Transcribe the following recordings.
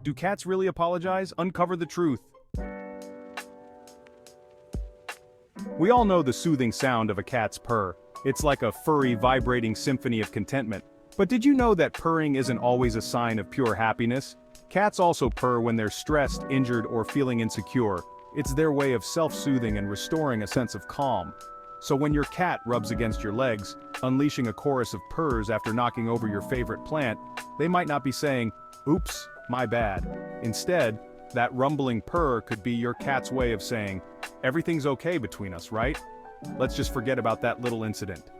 Do cats really apologize? Uncover the truth. We all know the soothing sound of a cat's purr. It's like a furry, vibrating symphony of contentment. But did you know that purring isn't always a sign of pure happiness? Cats also purr when they're stressed, injured, or feeling insecure. It's their way of self-soothing and restoring a sense of calm. So when your cat rubs against your legs, unleashing a chorus of purrs after knocking over your favorite plant, they might not be saying, "Oops, my bad." Instead, that rumbling purr could be your cat's way of saying, "Everything's okay between us, right? Let's just forget about that little incident."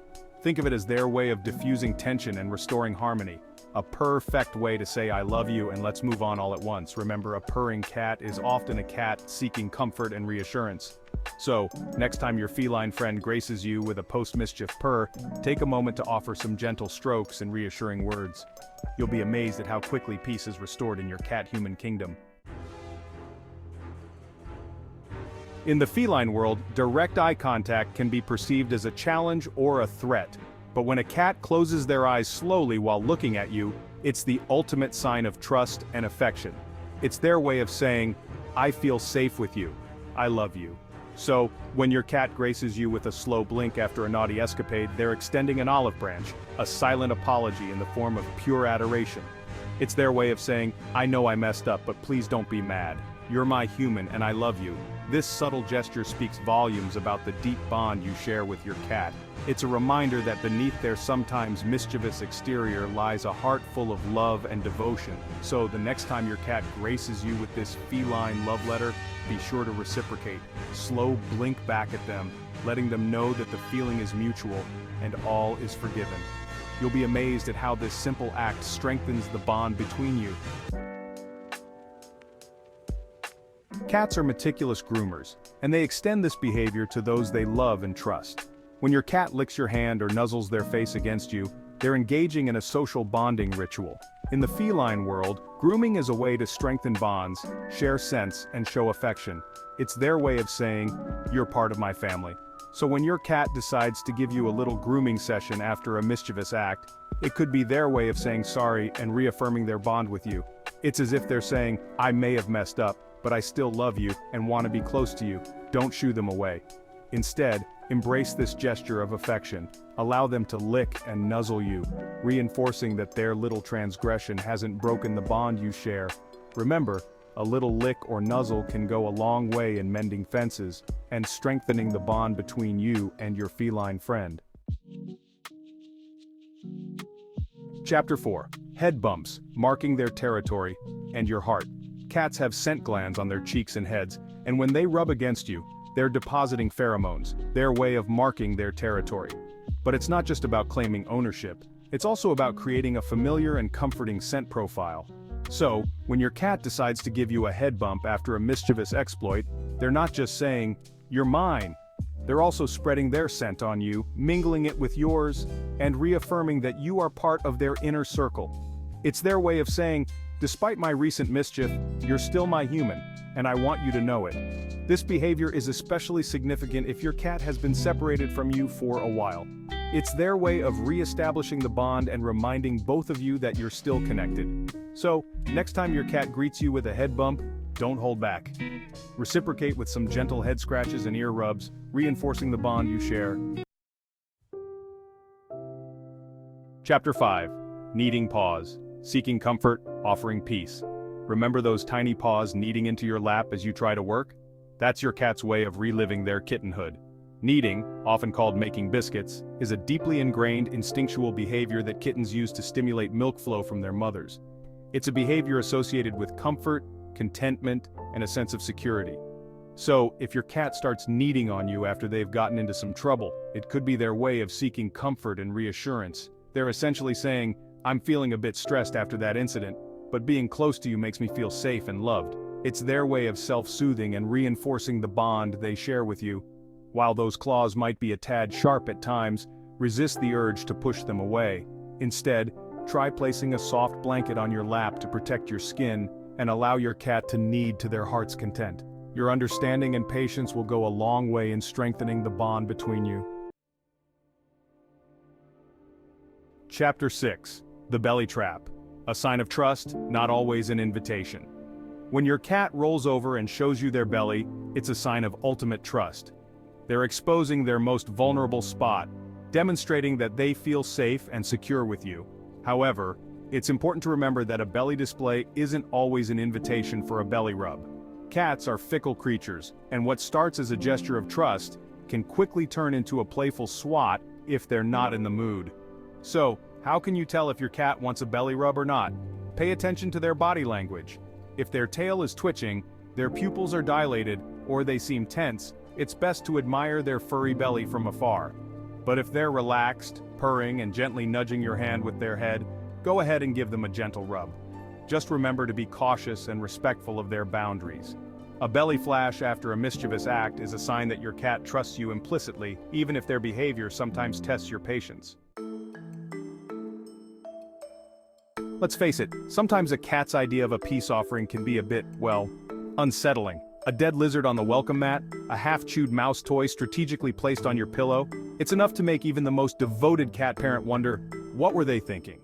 Think of it as their way of diffusing tension and restoring harmony. A perfect way to say "I love you" and let's move on all at once. Remember, a purring cat is often a cat seeking comfort and reassurance. So, next time your feline friend graces you with a post-mischief purr, take a moment to offer some gentle strokes and reassuring words. You'll be amazed at how quickly peace is restored in your cat-human kingdom. In the feline world, direct eye contact can be perceived as a challenge or a threat. But when a cat closes their eyes slowly while looking at you, it's the ultimate sign of trust and affection. It's their way of saying, "I feel safe with you. I love you." So, when your cat graces you with a slow blink after a naughty escapade, they're extending an olive branch, a silent apology in the form of pure adoration. It's their way of saying, "I know I messed up, but please don't be mad. You're my human and I love you." This subtle gesture speaks volumes about the deep bond you share with your cat. It's a reminder that beneath their sometimes mischievous exterior lies a heart full of love and devotion. So the next time your cat graces you with this feline love letter, be sure to reciprocate. Slow blink back at them, letting them know that the feeling is mutual and all is forgiven. You'll be amazed at how this simple act strengthens the bond between you. Cats are meticulous groomers, and they extend this behavior to those they love and trust. When your cat licks your hand or nuzzles their face against you, they're engaging in a social bonding ritual. In the feline world, grooming is a way to strengthen bonds, share scents, and show affection. It's their way of saying, "You're part of my family." So when your cat decides to give you a little grooming session after a mischievous act, it could be their way of saying sorry and reaffirming their bond with you. It's as if they're saying, "I may have messed up, but I still love you and want to be close to you. Don't shoo them away." Instead, embrace this gesture of affection. Allow them to lick and nuzzle you, reinforcing that their little transgression hasn't broken the bond you share. Remember, a little lick or nuzzle can go a long way in mending fences and strengthening the bond between you and your feline friend. Chapter 4. Head bumps, marking their territory and your heart. Cats have scent glands on their cheeks and heads, and when they rub against you, they're depositing pheromones, their way of marking their territory. But it's not just about claiming ownership, it's also about creating a familiar and comforting scent profile. So, when your cat decides to give you a head bump after a mischievous exploit, they're not just saying, "You're mine." They're also spreading their scent on you, mingling it with yours, and reaffirming that you are part of their inner circle. It's their way of saying, "Despite my recent mischief, you're still my human, and I want you to know it." This behavior is especially significant if your cat has been separated from you for a while. It's their way of re-establishing the bond and reminding both of you that you're still connected. So, next time your cat greets you with a head bump, don't hold back. Reciprocate with some gentle head scratches and ear rubs, reinforcing the bond you share. Chapter 5. Kneading Paws. Seeking comfort, offering peace. Remember those tiny paws kneading into your lap as you try to work? That's your cat's way of reliving their kittenhood. Kneading, often called making biscuits, is a deeply ingrained instinctual behavior that kittens use to stimulate milk flow from their mothers. It's a behavior associated with comfort, contentment, and a sense of security. So, if your cat starts kneading on you after they've gotten into some trouble, it could be their way of seeking comfort and reassurance. They're essentially saying, "I'm feeling a bit stressed after that incident, but being close to you makes me feel safe and loved." It's their way of self-soothing and reinforcing the bond they share with you. While those claws might be a tad sharp at times, resist the urge to push them away. Instead, try placing a soft blanket on your lap to protect your skin and allow your cat to knead to their heart's content. Your understanding and patience will go a long way in strengthening the bond between you. Chapter 6. The Belly Trap. A sign of trust, not always an invitation. When your cat rolls over and shows you their belly, it's a sign of ultimate trust. They're exposing their most vulnerable spot, demonstrating that they feel safe and secure with you. However, it's important to remember that a belly display isn't always an invitation for a belly rub. Cats are fickle creatures, and what starts as a gesture of trust can quickly turn into a playful swat if they're not in the mood. So, how can you tell if your cat wants a belly rub or not? Pay attention to their body language. If their tail is twitching, their pupils are dilated, or they seem tense, it's best to admire their furry belly from afar. But if they're relaxed, purring and gently nudging your hand with their head, go ahead and give them a gentle rub. Just remember to be cautious and respectful of their boundaries. A belly flash after a mischievous act is a sign that your cat trusts you implicitly, even if their behavior sometimes tests your patience. Let's face it, sometimes a cat's idea of a peace offering can be a bit, well, unsettling. A dead lizard on the welcome mat, a half-chewed mouse toy strategically placed on your pillow, it's enough to make even the most devoted cat parent wonder, what were they thinking?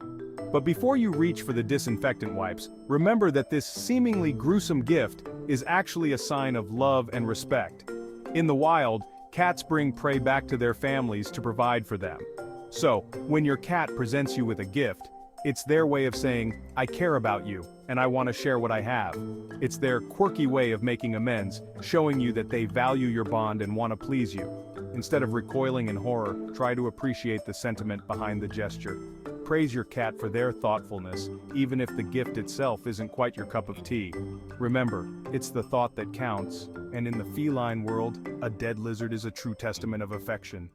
But before you reach for the disinfectant wipes, remember that this seemingly gruesome gift is actually a sign of love and respect. In the wild, cats bring prey back to their families to provide for them. So, when your cat presents you with a gift, it's their way of saying, I care about you, and I want to share what I have. It's their quirky way of making amends, showing you that they value your bond and want to please you. Instead of recoiling in horror, try to appreciate the sentiment behind the gesture. Praise your cat for their thoughtfulness, even if the gift itself isn't quite your cup of tea. Remember, it's the thought that counts, and in the feline world, a dead lizard is a true testament of affection.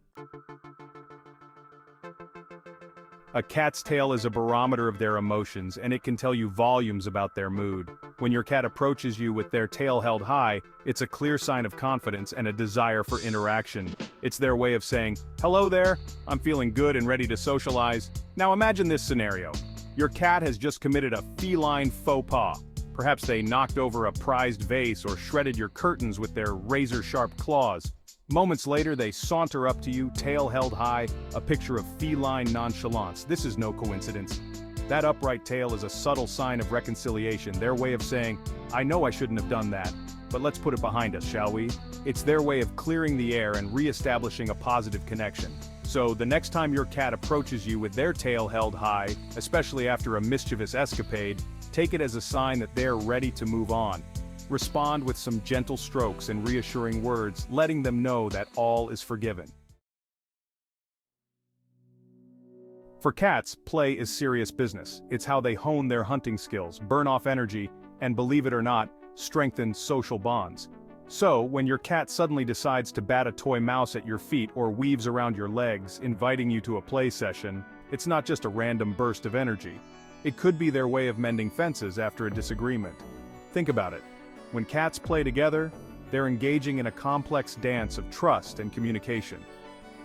A cat's tail is a barometer of their emotions, and it can tell you volumes about their mood. When your cat approaches you with their tail held high, it's a clear sign of confidence and a desire for interaction. It's their way of saying, hello there, I'm feeling good and ready to socialize. Now imagine this scenario. Your cat has just committed a feline faux pas. Perhaps they knocked over a prized vase or shredded your curtains with their razor-sharp claws. Moments later, they saunter up to you, tail held high, a picture of feline nonchalance. This is no coincidence. That upright tail is a subtle sign of reconciliation, their way of saying, I know I shouldn't have done that, but let's put it behind us, shall we? It's their way of clearing the air and re-establishing a positive connection. So the next time your cat approaches you with their tail held high, especially after a mischievous escapade, take it as a sign that they're ready to move on. Respond with some gentle strokes and reassuring words, letting them know that all is forgiven. For cats, play is serious business. It's how they hone their hunting skills, burn off energy, and believe it or not, strengthen social bonds. So, when your cat suddenly decides to bat a toy mouse at your feet or weaves around your legs, inviting you to a play session, it's not just a random burst of energy. It could be their way of mending fences after a disagreement. Think about it. When cats play together, they're engaging in a complex dance of trust and communication.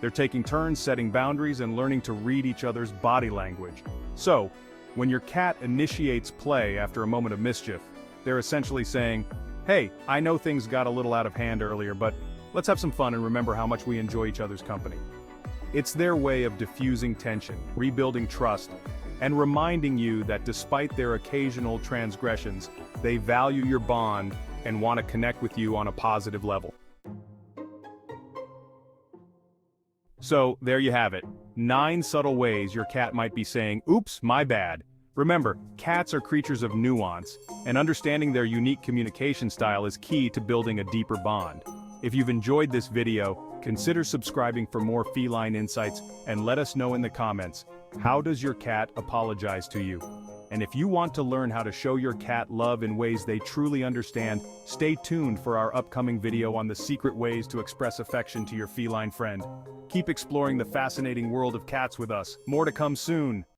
They're taking turns setting boundaries and learning to read each other's body language. So, when your cat initiates play after a moment of mischief, they're essentially saying, hey, I know things got a little out of hand earlier, but let's have some fun and remember how much we enjoy each other's company. It's their way of diffusing tension, rebuilding trust, and reminding you that despite their occasional transgressions, they value your bond and want to connect with you on a positive level. So, there you have it. 9 subtle ways your cat might be saying, oops, my bad. Remember, cats are creatures of nuance, and understanding their unique communication style is key to building a deeper bond. If you've enjoyed this video, consider subscribing for more feline insights and let us know in the comments, how does your cat apologize to you? And if you want to learn how to show your cat love in ways they truly understand, stay tuned for our upcoming video on the secret ways to express affection to your feline friend. Keep exploring the fascinating world of cats with us. More to come soon.